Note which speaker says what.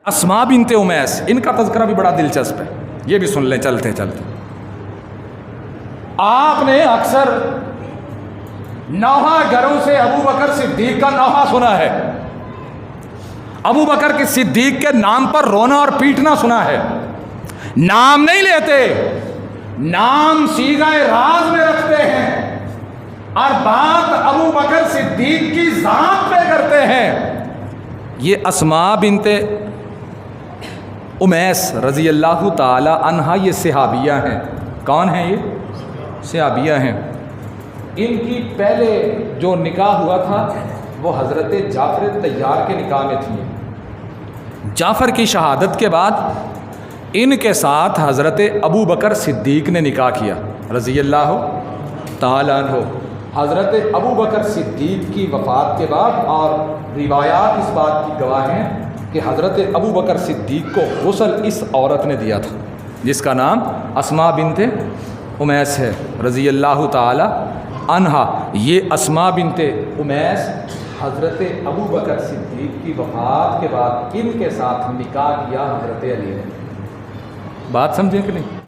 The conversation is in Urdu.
Speaker 1: اسما بنت امیس، ان کا تذکرہ بھی بڑا دلچسپ ہے، یہ بھی سن لیں چلتے چلتے۔ آپ نے اکثر نوحہ گھروں سے ابو بکر صدیق کا نوحہ سنا ہے، ابو بکر کے صدیق کے نام پر رونا اور پیٹنا سنا ہے۔ نام نہیں لیتے، نام صیغہ راز میں رکھتے ہیں اور بات ابو بکر صدیق کی ذات پہ کرتے ہیں۔ یہ اسما بنت امیس رضی اللہ تعالی عنہا یہ صحابیہ ہیں۔ کون ہیں یہ؟ صحابیہ ہیں۔ ان کی پہلے جو نکاح ہوا تھا وہ حضرت جعفر طیار کے نکاح میں تھی۔ جعفر کی شہادت کے بعد ان کے ساتھ حضرت ابو بکر صدیق نے نکاح کیا رضی اللہ تعالی عنہ۔ حضرت ابو بکر صدیق کی وفات کے بعد، اور روایات اس بات کی گواہ ہیں کہ حضرت ابو بکر صدیق کو غسل اس عورت نے دیا تھا جس کا نام اسما بنت امیس ہے رضی اللہ تعالی عنہا۔ یہ اسما بنت امیس حضرت ابو بکر صدیق کی وفات کے بعد ان کے ساتھ نکاح کیا حضرت علی نے۔ بات سمجھیں کہ نہیں؟